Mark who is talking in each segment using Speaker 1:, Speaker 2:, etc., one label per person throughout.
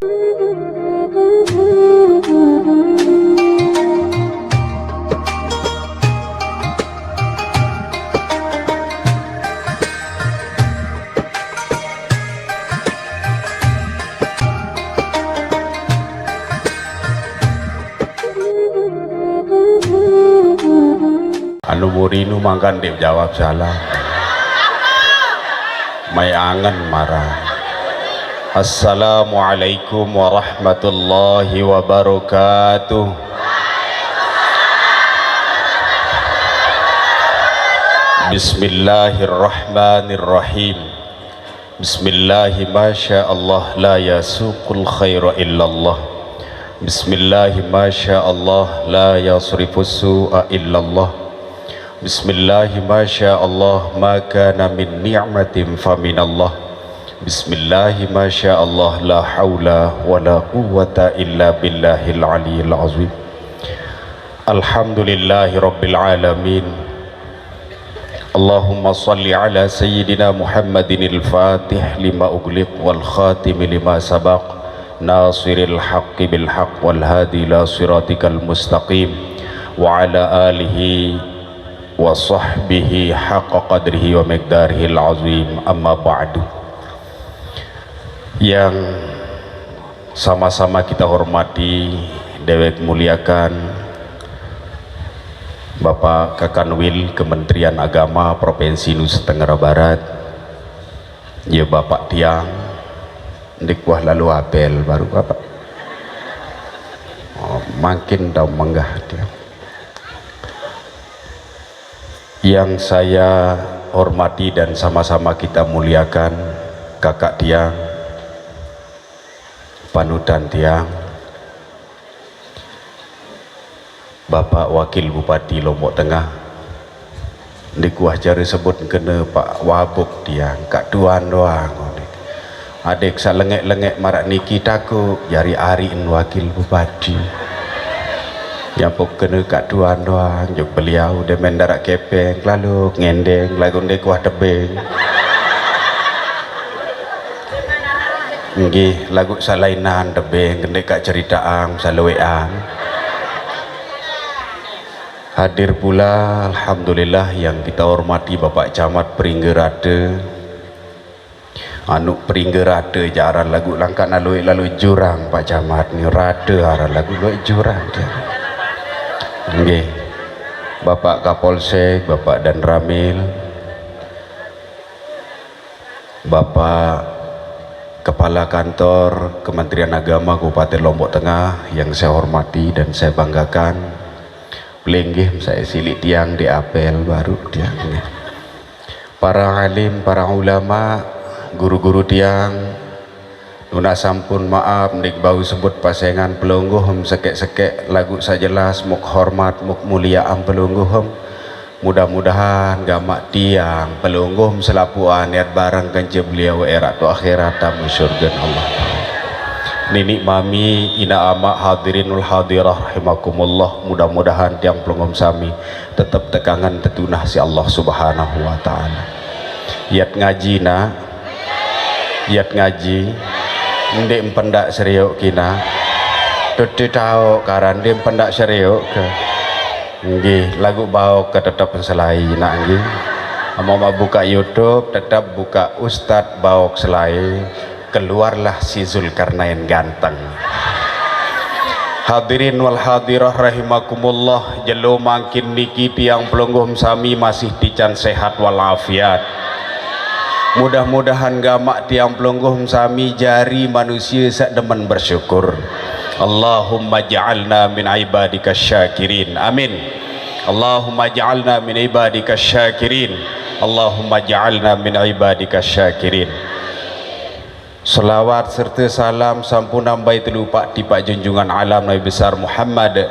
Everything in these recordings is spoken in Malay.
Speaker 1: Anu murinu mangkan dia jawab salah may angan marah. Assalamualaikum warahmatullahi wabarakatuh. Bismillahirrahmanirrahim. Bismillahi masya Allah la yasuqul khaira illallah. Bismillahi masya Allah la yasrifus su'a illallah. Bismillahi masya Allah ma kana min ni'matin faminallah. Bismillahi masya Allah la hawla wa la quwwata illa billahil aliyyil azim. Alhamdulillahi rabbil alamin. Allahumma salli ala sayyidina Muhammadinil fatih lima ughliq wal khatim lima sabaq nasiril haqqi bil haqq wal hadi ila siratikal mustaqim wa ala alihi wa sahbihi haqqa qadrihi wa miqdarihil azim. Amma ba'du. Yang sama-sama kita hormati, dewek muliakan Bapak Kakanwil Kementerian Agama Provinsi Nusa Tenggara Barat, ya Bapak Tiang dikwah lalu apel baru Bapak makin dah menggah dia. Yang saya hormati dan sama-sama kita muliakan Kakak Tiang, panutan Tiang, Bapak Wakil Bupati Lombok Tengah, di kuah jari sebut kena Pak Wabuk Tiang, Kak Tuan doang. Adik sak lengek-lengek marak niki takut jari ariin Wakil Bupati. Yang pok kena Kak Tuan doang, juk beliau dia mendarak kepeng, lalu ngendeng, lagu dia kuah tebing. Nggih, lagu salainan tebing, gede Kak ceritaang, salawean. Hadir pula, alhamdulillah yang kita hormati Bapak Camat Pringgerade. Anu Pringgerade jaran lagu langkat lalu jurang Pak Camat ni rade aran lagu jurang dia. Nggih, Bapak Kapolsek, Bapak Dan Ramil, Bapak Kepala Kantor Kementerian Agama Kabupaten Lombok Tengah yang saya hormati dan saya banggakan. Lenggih saya silik tiang di apel baru tiang. Para alim, para ulama, guru-guru tiang, nuna sampun maaf nik bau sebut pasengan pelungguh sekek-sekek lagu sajelas muk hormat muk muliaan pelungguh. Mudah-mudahan gamak tiang pelungguh selapuan niat barang kence beliau era tu akhirat tamu syurga Allah. Nini mami ina ama hadirinul hadirah rahimakumullah, mudah-mudahan tiang pelungguh sami tetap tekangan tetunah si Allah subhanahu wa ta'ala. Yat ngaji na, yat ngaji ndek pendak seriuk kina tuti tahu karan dia pendak seriuk ke nggih lagu bau ke tetap selai nak nggih mau buka YouTube tetap buka Ustadz Baok Selai, keluarlah si Zulkarnain ganteng. Hadirin wal hadirah rahimakumullah, jelo makin niki tiang pelungguh sami masih dican sehat walafiat. Mudah-mudahan gamak tiang pelungguh sami jari manusia sak demen bersyukur. Allahumma ja'alna min ibadika syakirin, amin. Allahumma ja'alna min ibadika syakirin, Allahumma ja'alna min ibadika syakirin. Selawat serta salam sampun nambai telupak di Pak Junjungan Alam Nabi Besar Muhammad.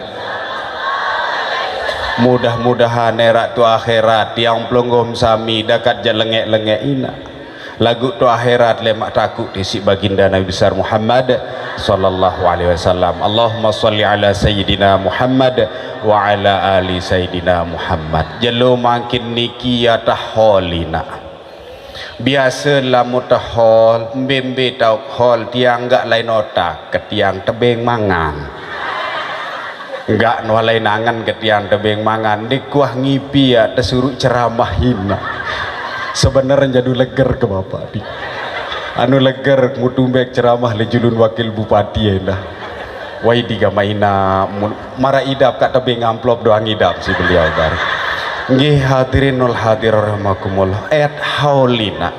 Speaker 1: Mudah-mudahan erat tu akhirat tiang pelungguh sami dekat jalengek-lengek ina lagu tu akhirat lemak takut isi baginda Nabi besar Muhammad sallallahu alaihi wasallam. Allahumma salli ala sayyidina Muhammad wa ala ali sayyidina Muhammad. Jelo makin niki atah holina biasa lamu tahol mbembe tau hol tiang gak lain otak ke tiang tebeng mangan enggak nualai nangan ke tiang tebeng mangan di kuah ngipi ya tersuruh ceramahin sebenarnya jadu leger ke bapak di anu leger mutumbek ceramah lejulun wakil bupati ya dah wai diga maina mara idap kak tebeng amplop doang idap si beliau bar nggih hadirin wal hadir rahimakumullah ayat haulina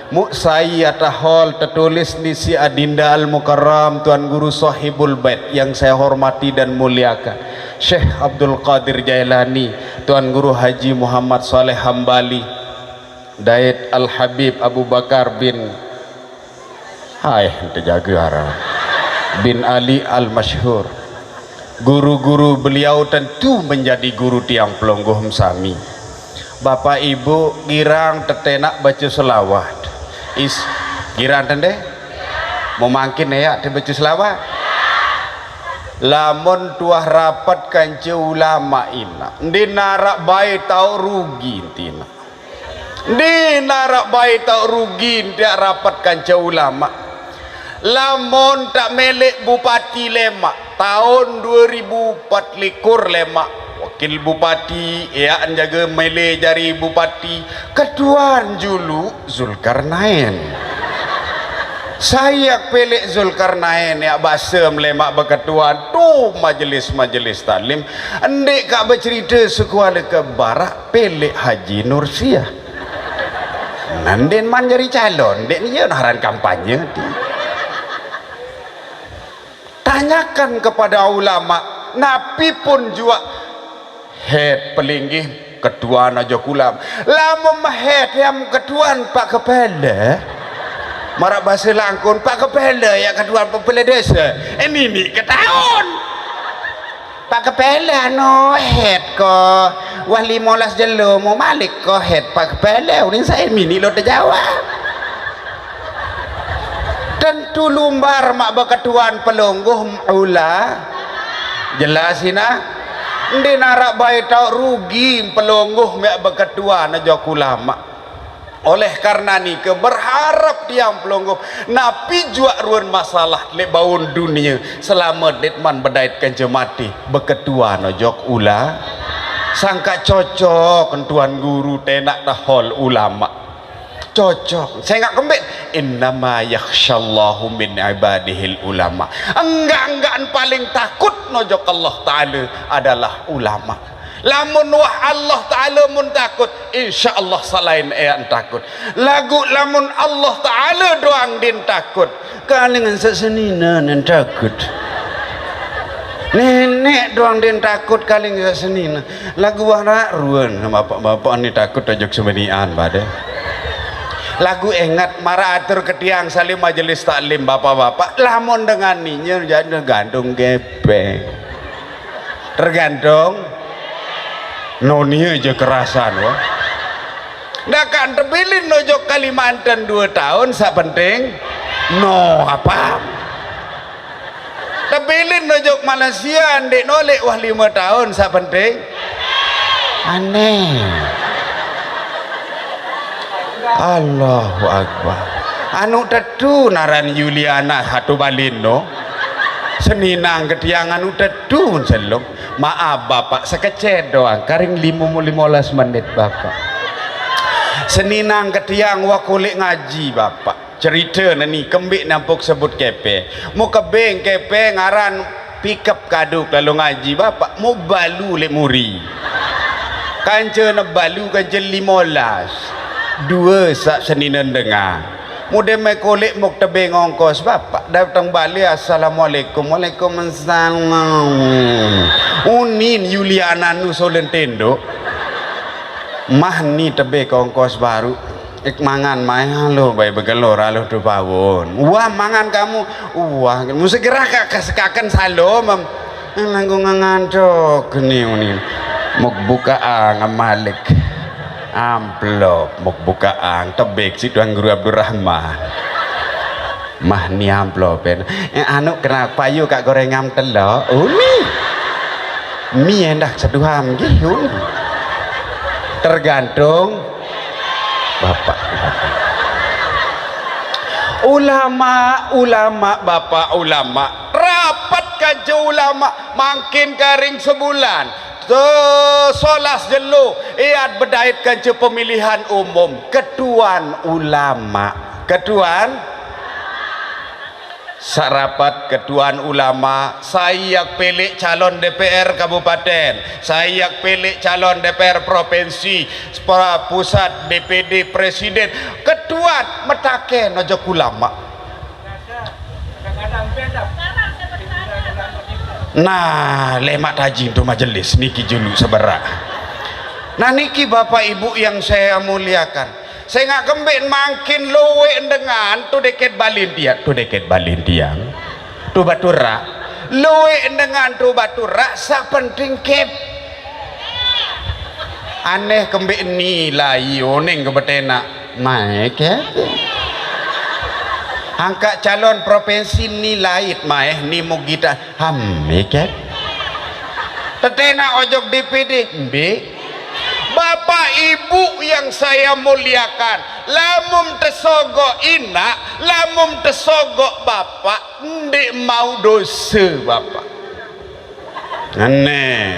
Speaker 1: mu saya tahol tertulis di si Adinda Al Mukarram Tuan Guru Sahibul Bait yang saya hormati dan muliakan Syekh Abdul Qadir Jailani, Tuan Guru Haji Muhammad Saleh Hambali, Dait Al Habib Abu Bakar bin terjaga bin Ali Al Masyhur. Guru-guru beliau tentu menjadi guru tiang pelonggoh sami. Bapak Ibu girang tetenak baca selawat. Girang tende? Mau mangkin ya baca selawat. Lamun tuah rapat kance ulama ina. Di narak baik tau rugi tina. Di narak baik tau rugi dia rapat kance ulama. Lamun tak melek bupati Lemak tahun 2004 Lemak wakil bupati ya jaga melek jari bupati ketuan julu Zulkarnain saya pelek Zulkarnain ya bahasa Lemak berketuan tu majelis-majelis taklim endek kak bercerita sekuala ke barak pelek Haji Nursiah nanden man jadi calon dek ni ya haran kampanye tanyakan kepada ulama napi pun juga head pelinggih ketua najo kulam lama head yang ketuan pak kepala marak bahasa langkun pak kepala ya ketuan kepala desa ini nih ketahun pak kepala no head ko wali molas jelo mau malik ko head pak kepala ini saya mini lo terjawab tentu lumbar mak berketuan pelonggoh ula jelasin di narak baik tau rugi pelonggoh mak berketuan aja ulama oleh karena ni ke berharap tiang pelonggoh napi jua ruan masalah le baun dunia selamat detman bedait kencemati berketuan aja ula sangka cocok tuan guru tenak dahol ulama cocok saya nggak kembali innama yakhsyallahu min ibadihil ulama enggak paling takut nojok Allah Ta'ala adalah ulama lamun wah Allah Ta'ala mun takut insyaallah selain yang takut lagu lamun Allah Ta'ala doang din takut kalingan sesenina yang takut nenek doang din takut kalingan sesenina lagu wahra ruan bapak-bapak ni takut ojok semenian badai lagu ingat marah atur ketiang salim majelis taklim bapak-bapak lamun dengan ninya jadi tergantung gepeng tergantung noni aja kerasan wah dah kan terpilih nojok Kalimantan 2 tahun sak penting no apa terpilih nojok Malaysia ndek nolek wah 5 tahun sak penting aneh Allahu Akbar anu tetu naran Yuliana satu balino seninang ketiang anu tetu selong maaf bapak sekecet doang karing 15 menit bapak seninang ketiang wakulik ngaji bapak cerita nani kembik nampuk sebut kepe mau kebeng kepe ngaran pikap kaduk lalu ngaji bapak mau balu lek muri kanca na balu kanca 15 dua sak seninan dengar mudah mai kolek mok tebeng ongkos bapak datang balik assalamualaikum waalaikumsalam unin Yuliana nu solentendo mah ni tebeng ongkos baru ik mangan mai halo bae begelor halo tu pawon wah mangan kamu wah mesti gerak kasekaken salom langgung ngantok ni unin mok buka ngamalik amplop mau bukaan tebek si Tuan Guru Abdurrahman mah ni amplop anu kenapa you kak gorengam telur mi endak seduham gitu tergantung bapak ulama bapak ulama rapat kaje ulama makin karing sebulan solas jelu iat bedait kaje pemilihan umum ketuan ulama sarapat ketuan ulama saya pilih calon DPR kabupaten, saya pilih calon DPR provinsi, pusat DPD presiden, ketuan metake nojok ulama. Nah lemak tajin tu majelis niki julu seberak. Nah niki bapak ibu yang saya muliakan, saya nggak kembali makin luwe dengan tu deket balintiang tu batura luwe dengan tu batura sak penting kep aneh kembali nilai yoning kebetena naik ya angka calon provinsi nilai maeh ni mugita hamik tetena ojok DPD mbe. Bapak ibu yang saya muliakan, lamun tesogok ina, lamun tesogok bapak, ndik mau dosa bapak. Aneh,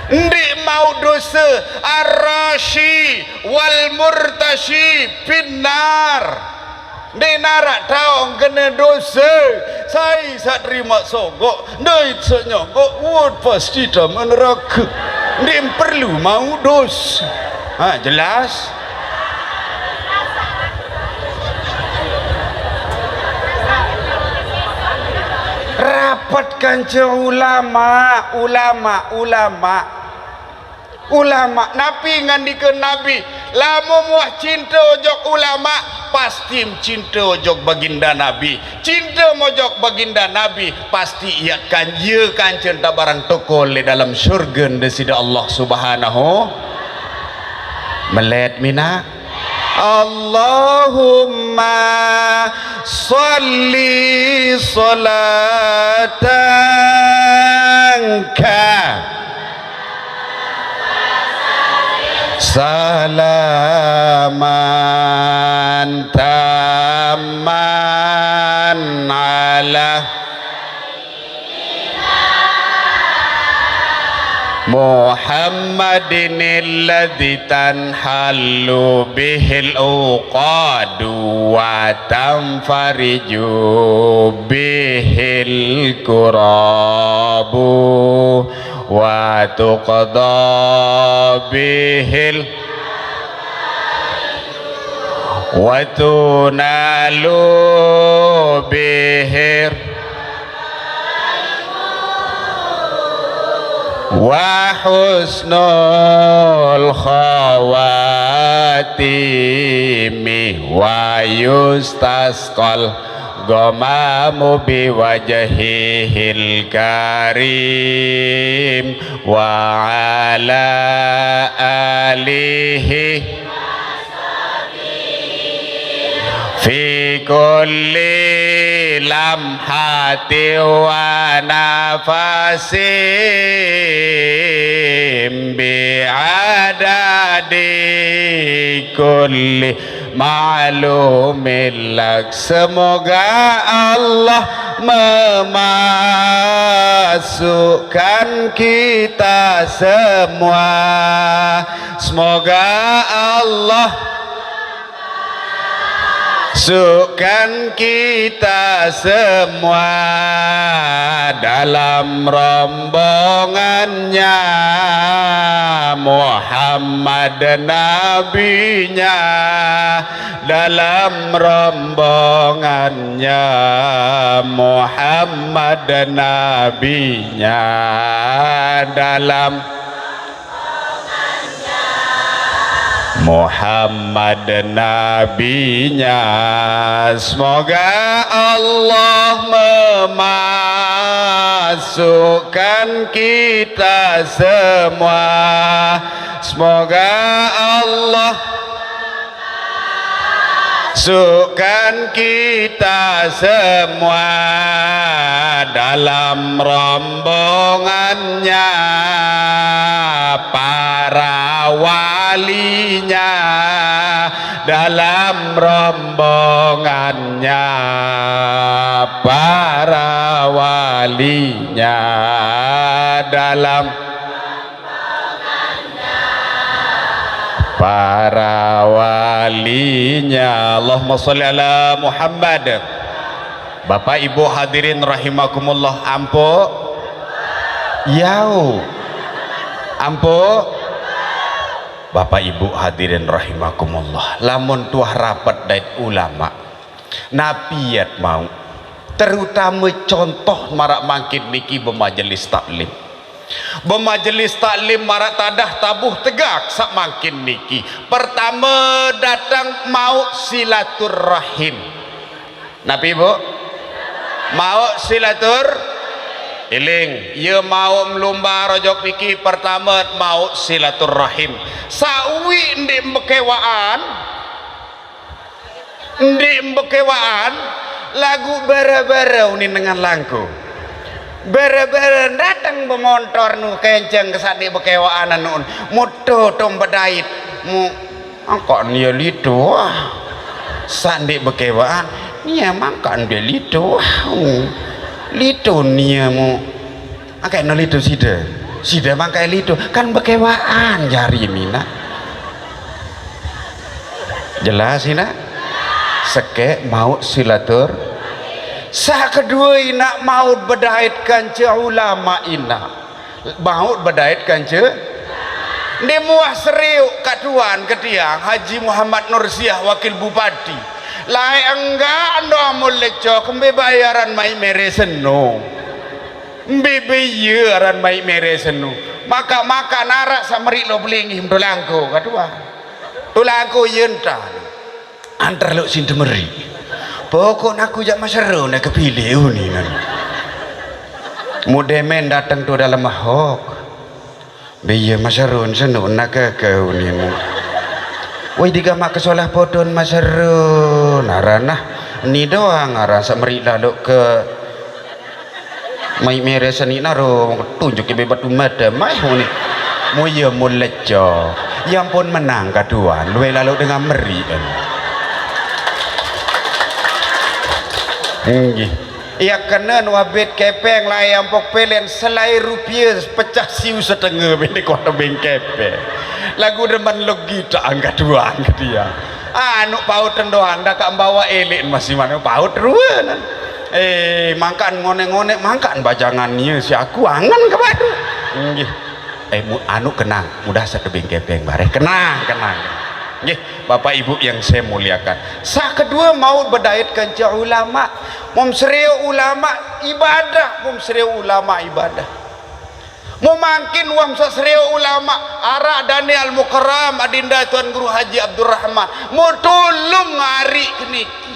Speaker 1: ndik mau dosa. Ar-rashi wal murtashi finnar. Ndik narak tahu kena dosa. Saya terima sogok, ndik senyogok, wud pasti dalam neraka. Dia perlu mau dos jelas rapatkan ulama nabi ngandikan nabi lamun muah cinta ojok ulama pasti cinta ojok baginda nabi, cinta mojok baginda nabi pasti ia kan cinta barang tokol di dalam syurga desida Allah subhanahu melet mina Allahumma salli salatanka salaman taman ala Muhammadin alladhi tanhallu bihil uqadu wa tanfariju bihil kurabu wa tuqda bihil wa tunalu bihir wa husnul khawatimi wa yustasqal ghamamu bi wajhihil karim wa ala alihi fi kulli lamhati wa nafasim bi'adadi kulli ma'lumin lak. Semoga Allah memasukkan kita semua, semoga Allah masukkan kita semua dalam rombongannya Muhammad nabinya, dalam rombongannya Muhammad nabinya, dalam Muhammad nabinya. Semoga Allah memasukkan kita semua, semoga Allah masukkan kita semua dalam rombongannya para walinya, dalam rombongannya, para walinya dalam para walinya. Allahumma sholli ala Muhammad. Bapak Ibu hadirin rahimakumullah, ampo yau ampo. Bapak Ibu hadirin rahimakumullah, lamun tuah rapat dait ulama napiat mau, terutama contoh marak mangkin niki bemajelis taklim. Bemajelis taklim marak tadah tabuh tegak sak mangkin niki. Pertama datang mau silaturrahim. Napi Bu? Mau silatur iling, ya mau melumba rojok niki pertama mau silaturrahim. Sawi ndik mbekewaan lagu bara-bara ini dengan langku. Bara-bara datang bemontor nu kenceng kesadi bekewaan nun muto tom bedait mu angkon dia litu sandi bekewaan nia makan dia litu litu nia mu angkai no litu sida mangkai litu kan bekewaan jari mina jelas ina seke mau silatur. Sah kedua ina maut bedait kanca ulama ina maut bedait kanca di muah seriuk katuan ketiang Haji Muhammad Nursiah wakil bupati lai enggak ando amul leco kembe bayaran mai mere seno mbe bayaran mai mere seno maka narak samari lo belingi tulangku katuan tulangku yenta antar lo sintemeri pokok aku jak masyarakat nak kepilih ni nan. Mudemen datang tu dalam mahok. Biya masyarakat senu nak kau ni mu. Woi diga mak kesolah podon masyarakat. Naranah ni doang arah samri lalu ke mai mere seni naro tunjuk ke bebatu mata mai ni. Mu ya mulejo. Yang pun menang kaduan. Luai lalu dengan meri kan. Ia kena wabit kepeng lah yang pok pelen selai rupiah pecah siu setengah bini kota bengkepe lagu deman logi tak angkat dua angkat dia anu paut doang dah kak bawa elit masih mana paut ruan makan ngone-ngone makan bajangannya si aku angan kebaru anu kenang mudah satu bengkepeng bare kenang Bapak Ibu yang saya muliakan. Sah kedua mau bedait kanca ulama, memseriu ulama ibadah, memseriu ulama ibadah. Memangkin wam sasriu ulama ara Daniel Mukarram adinda Tuan Guru Haji Abdurrahman mutulung ngari keniki.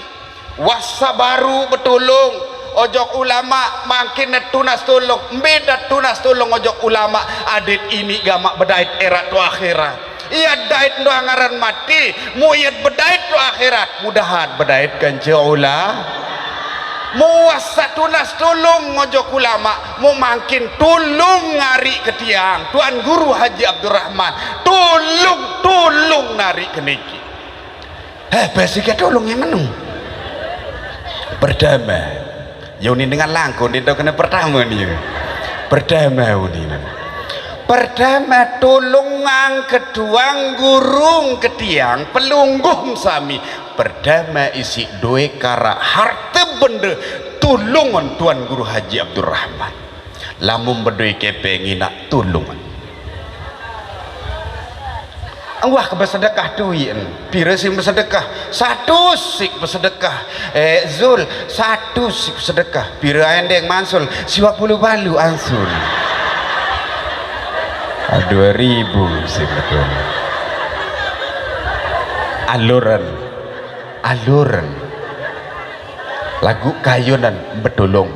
Speaker 1: Wasa baru betulung ojok ulama makin tunas tulung beda tunas tulung ojok ulama adit ini gamak bedait era tu akhirat. Ia dait do angaran mati muyat bedait do akhirat mudahan bedait kanca ula muasa tunas tulung ngojok ulama mu makin tulung ngari ketiang Tuan Guru Haji Abdurrahman tulung nari keniki basika tulung yang menung berdamai yuni dengan langkun itu kena pertama nih berdamai uni pertama tulungan kedua gurung ketiang pelunggung sami pertama isi doe kara harta benda tulungan Tuan Guru Haji Abdurrahman lamun berdoe kepengina tulungan Allah kebersedekah duit pira sing bersedekah satu sik bersedekah Zul satu sik bersedekah pira endeng mansul 50 balu ansul 2000 sih betul aluran lagu kayunan betulung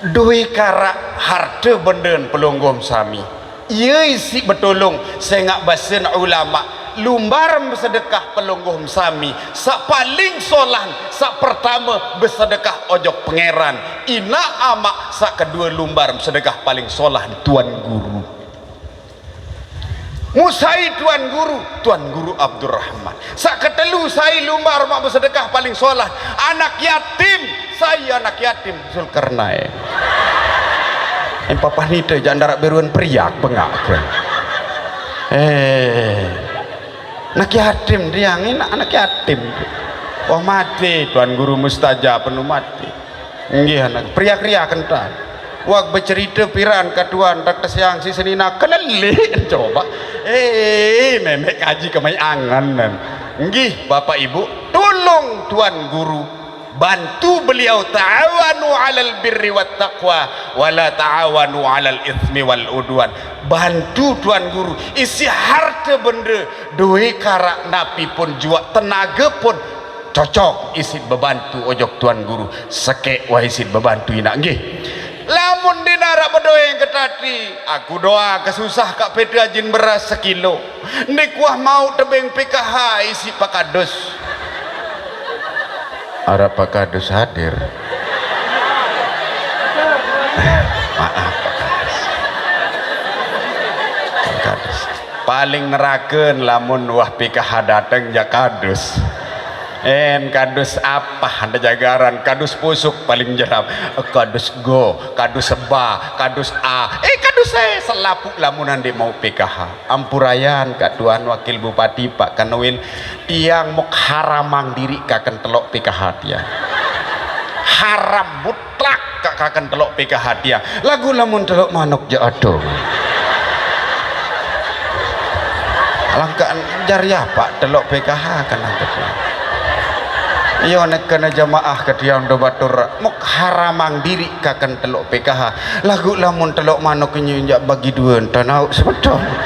Speaker 1: duit kara harta benden pelunggum sami iya isi betulung saya ngak basen ulama lumbar bersedekah pelungguh sami sak paling solan sak pertama bersedekah ojok pangeran ina amak sak kedua lumbar bersedekah paling solan Tuan Guru musai Tuan Guru Abdurrahman. Sak ketelu saya lumbar mak bersedekah paling solah. Anak yatim, saya anak yatim Zulkarnain. Papa ni tu jangan darat beruan periak bengak kan. Anak yatim dia ini anak yatim. Wah mati Tuan Guru mustajab penuh mati. Nggih anak periak-riak kental. Wak bercerita piran ke Tuan tak tersiang si senina kelelih coba. Memek kaji kemai angan dan. Nggih Bapak Ibu, tolong Tuan Guru bantu beliau, ta'awanu 'alal birri wat taqwa wala ta'awanu 'alal itsmi wal udwan. Bantu Tuan Guru isi harta benda duit karak napi pun jua tenaga pun cocok isit bebantu ojok Tuan Guru sekek wah isit bebantu inak nggih. Lamun dinarak berdoa ke tadi aku doa kesusah kak peti ajin beras sekilo nek wah mau tebeng PKH isi pakadus Arab pakadus hadir. Maaf pakadus paling neraken lamun wah PKH dateng ya kadus. Kadus apa anda jagaran kadus pusuk paling jeram kadus go kadus seba kadus a kadus saya selapuk lamunan dia mau PKH ampurayan Kak Tuan Wakil Bupati Pak Kanwil tiang mok haramang diri kakan telok PKH dia haram mutlak kakan telok PKH dia lagu lamun telok manuk jatuh langkah jariah Pak telok PKH kan angkat iyo nek kena jamaah ke tiang do batur mok haramang diri kakan telok PKH lagu lamun telok manuk nyunjak bagi dua tanau sebetulnya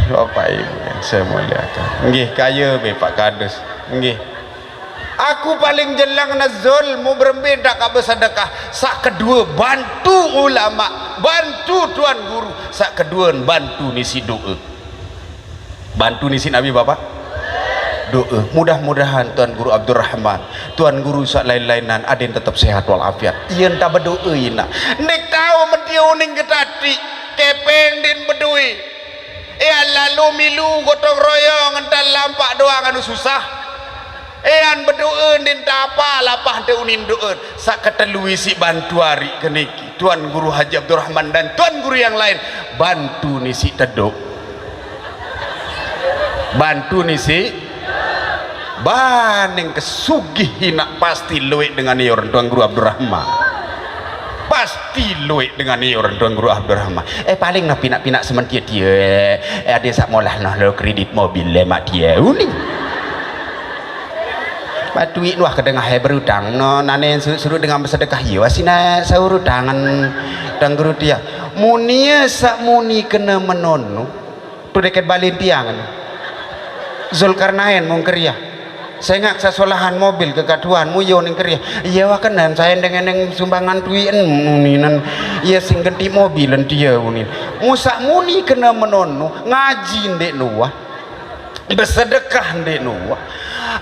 Speaker 1: Bapak Ibu yang saya muliakan nggih kaya be Pak Kadus nggih aku paling jelang nazul mau berbeda ka bersedekah sak kedua bantu ulama bantu Tuan Guru sak kedua bantu nisi doa bantu nisi Nabi Bapak doa mudah-mudahan Tuan Guru Abdurrahman Tuan Guru sak lain-lainan aden tetap sehat walafiat yen tak berdoa ina nek tahu mentiu ning ketati kepeng din bedui lalu milu gotong royong entar lampak doa anu susah an berdoa din tak apa lapah teu unin doa sak ketelu isi bantu hari keniki Tuan Guru Haji Abdurrahman dan Tuan Guru yang lain bantu nisi teduk bantu nisi baning kesugih hinak pasti luik dengan orang Tuan Guru Abdurrahman pasti luik dengan orang Tuan Guru Abdurrahman paling nak pinak-pinak sementia dia ada sak molah noh lo kredit mobil lemak dia uning batuit wah kedengah berutang no nane suruh dengan bersedekah ya wasina sauru tangan Tuan Guru dia munia sak muni kena menono tu dekat balin tiang Zulkarnain mungkeriah saya ngak sasolahan mobil ke katuan muyo ning kerja iya wakanan saya dengan sumbangan tuien muninan iya sing ganti mobilan dia unin musak muni kena menono ngaji ndek nuwah bersedekah ndek nuwah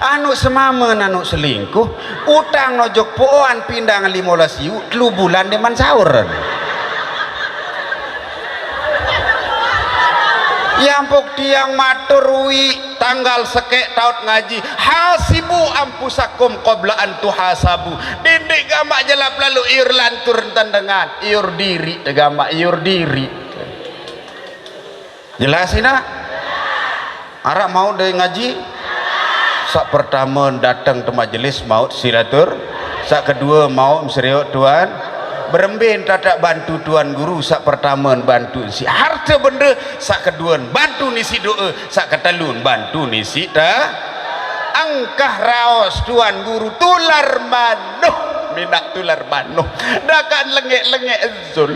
Speaker 1: anu semamen anu selingkuh utang nojok poan pindah 15 yu 3 bulan deman sahur yampuk tiang maturui tanggal sekek taut ngaji hasibu ampusakum qabla an tuhasabu dindik gamak jelap lalu iur lantur tendengan iur diri gamak iur diri jelasin nak arak mau dari ngaji sak pertama datang ke majelis mau silatur sak kedua mau serius Tuan berembin tadak bantu Tuan Guru sak pertama bantu si harta benda sak kedua bantu nisi doa sak ketelun bantu nisi ta angkah raos Tuan Guru tular manuh minak tular manuh dakan lengek-lengek zul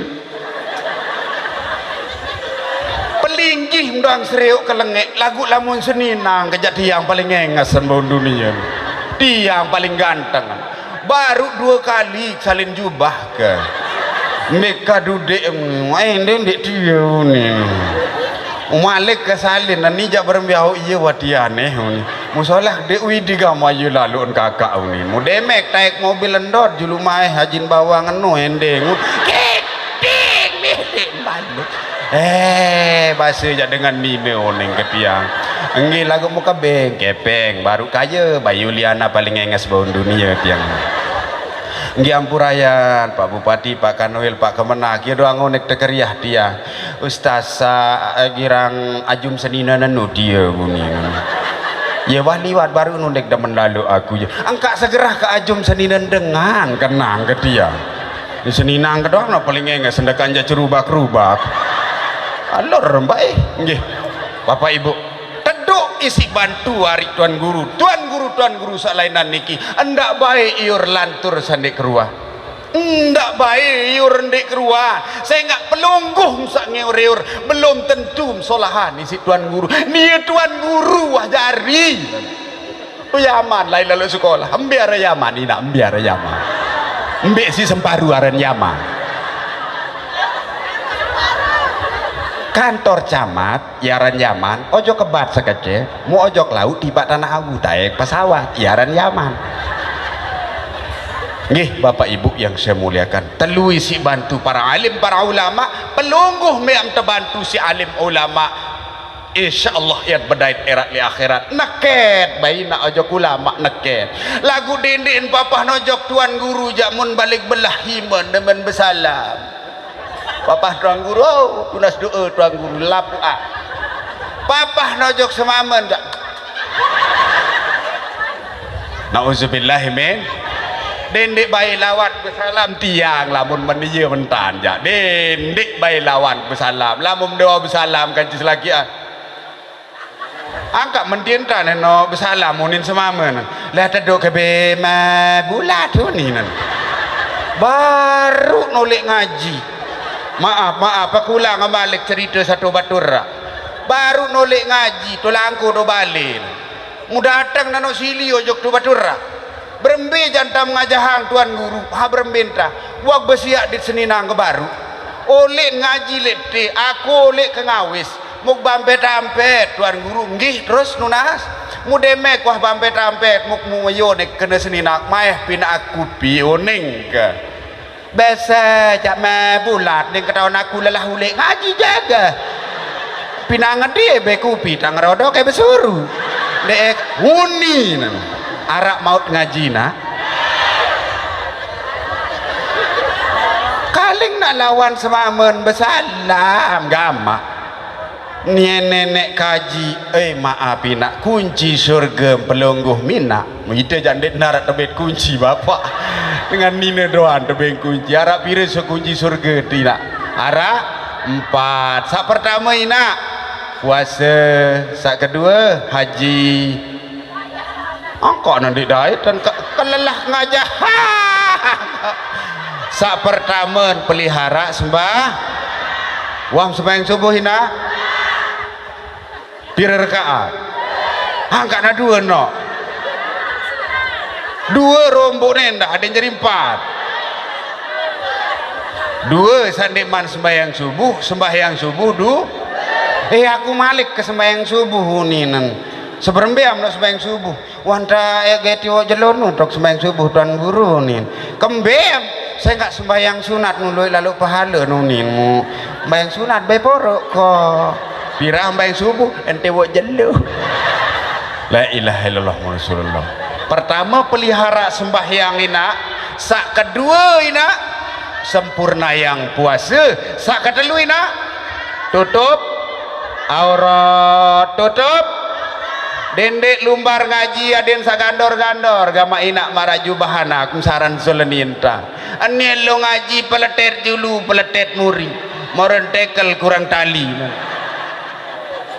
Speaker 1: pelinggih mendang seriuk ke lengek lagu lamun seninang kejak tiang paling engas sembun dunia tiang paling ganteng baru 2 kali salin jubah ke mereka duduk dek dia ni malik ke salin dan nijak berembiau iya watianeh musolah dek widi gama yu lalu kakak ni mudemek taik mobil endor julu mai hajin bawang enu endeng keting milik balut bahasa aja dengan nina oneng ke tiang enggih lagu muka beng kepeng baru kaya Bayu Liana paling enges bawah dunia tiang enggih ampurayan Pak Bupati Pak Kanwil Pak Kemenak ya doang onek tekeriah dia Ustaza girang ajum senina nanu dia bunyi ya wah liwat baru nundek demen lalu aku ya angka segera ke ajum senina dengan kenang ke dia seninang ke doang paling enges sendekan aja cerubak-rubak alor mbak nggih Bapak Ibu teduk isi bantu hari tuan guru salainan niki endak baik iur lantur sandik keruah endak baik iur ndik keruah saya enggak pelungguh sak ngeur belum tentu solahan isi tuan guru nih tuan guru wajari yaman lain lalu sekolah ambiar yaman ini ambiar yaman mbek si semparu aran yaman kantor camat yaran Yaman ojo kebat sekece mau ojok laut tiba tanah abu taek pesawat yaran Yaman nggih Bapak Ibu yang saya muliakan telui si bantu para alim para ulama pelungguh meam terbantu si alim ulama insyaallah ya bedait erat li akhirat neket bayi nak ojok ulama neket lagu dindin papa nojok tuan guru jamun balik belah himan demen besalam Papa tuan guru, tunas doa tuan guru lapu Papa nojok semamen jak. Nauzubillahi min. Dendik bayi lawat bersalam tiang lamun meniya mentan jak. Dendik bayi lawan bersalam, lamun doa bersalam kan lagi angkat mentintan no bersalam munin semamen. Lah tedok kebe bulat tu ni nan. Baru nolek ngaji. Maaf aku ulang balik cerita satu batur baru nolek ngaji tolangku do balik mu datang nano sili ojok tu batur berembe jantam ngajahang tuan guru ha berembenta wak besiak di seninang ke baru oleh ngaji lepte aku oleh ke ngawis muk bampet-ampet tuan guru nggih terus nunas mu demek wah bampet-ampet muk mu yonek kena seninang maeh pina aku pioneng ke biasa cak bulat ning ketahuan aku lelah ulik ngaji jaga pinangan dia bekupi tang rodok kayak besuru dek huni arak maut ngaji na kaling nak lawan semamen besalam gama nenek kaji maaf nak kunci surga pelungguh mina kita jangan narat tebet kunci bapak dengan nina doan tebeng kunci harap pira sekunci surga tidak harap 4 sak pertama ina puasa sak kedua haji angkok nanti dai dan kelelah ngajah sak pertama pelihara sembah wam sembahyang subuh ina pira rakaat angkat na dua no dua rombok nendah ada yang jadi 4 dua sandiman sembahyang subuh aku malik ke sembahyang subuh ninan seberembiam nak sembahyang subuh wanta geti wo jelon untuk sembahyang subuh tuan guru nin kembem saya enggak sembahyang sunat nului lalu pahala nunin mu sembahyang sunat bae porok kok pirang sembahyang subuh ente wo jelo la ilaha illallah rasulullah pertama pelihara sembahyang ina sak kedua ina sempurna yang puasa sak kedua ina tutup aurat tutup dendek lumbar ngaji aden sagandor-gandor gama ina maraju bahana aku saran soleninta ane lo ngaji peletet dulu peletet muri morentekel kurang tali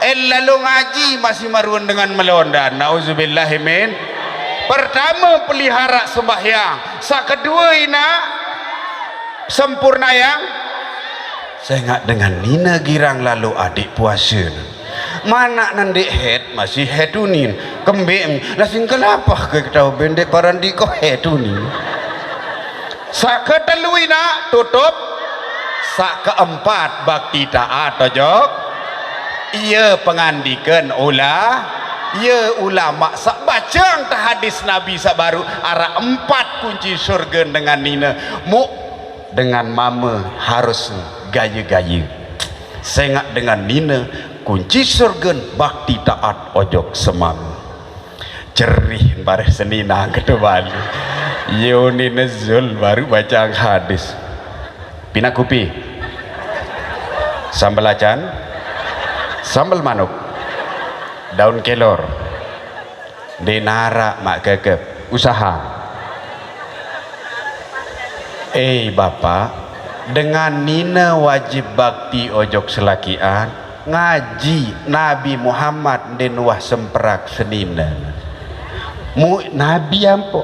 Speaker 1: lalu ngaji masih marun dengan melondan nauzubillahi min. Pertama pelihara sembahyang sak kedua ina sempurna yang saya ingat dengan nina girang lalu adik puasa mana nandik head masih hedunin kembem lah singkel apa ke kita bendek parandi ko hedunin sak ketelu ina tutup sak keempat bakti taat tojok iya pengandikan ya ulama sak bacang ta hadis Nabi sak baru arah 4 kunci surga dengan nina mu dengan mama harus gaya-gaya sengak dengan nina kunci surgen bakti taat ojok semang cerih bareh senina kedua Yoni Nezul baru baca hadis pina kupi sambal acan sambal manuk daun kelor denara mak kekep usaha bapak dengan nina wajib bakti ojok selakian ngaji Nabi Muhammad den wah semperak senina Nabi ampo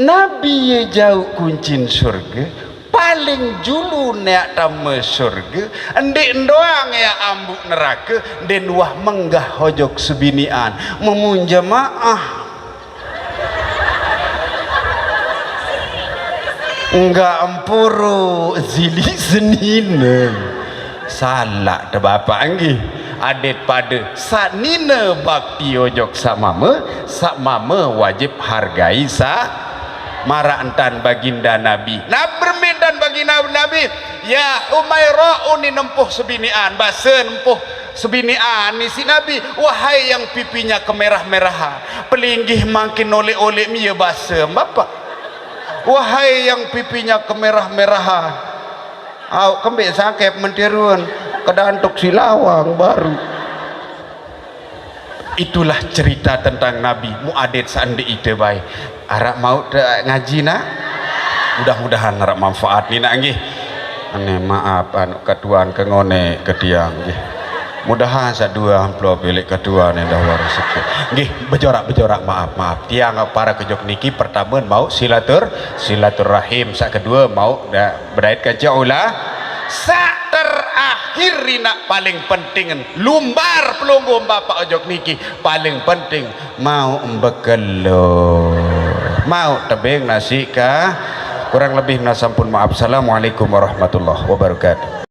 Speaker 1: Nabi ye jauh kuncin surga paling julu nek tamu surga endek doang ya ambuk neraka den wah menggah ojok sebinian memun jamaah enggak empuru zili senina salah te bapak anggi adet pada sak nina bakti ojok sak mama wajib hargai mara entan baginda Nabi nah bermedan baginda Nabi ya Umairah uni nempuh sebinian bahasa nempuh sebinian ni si Nabi wahai yang pipinya kemerah-merahan pelinggih makin oleh-oleh mi ya bahasa bapak wahai yang pipinya kemerah-merahan kembali sakit mentirun kedantuk silawang baru itulah cerita tentang Nabi muadet sandi ite baik harap mau ngaji nak mudah-mudahan harap manfaat ni nak nggih ane maaf anu ketuan kengone ketiang nggih mudahan sadua amplo bilik kedua ni dah rezeki nggih bejorak maaf tiang para kejok niki pertama mau silaturahim sak kedua mau berdait kaca ulah sak terakhir nak paling penting lumbar pelunggu bapak ojok niki paling penting mau bekelo mau tebing nasi kah kurang lebih nasampun maaf. Assalamualaikum warahmatullahi wabarakatuh.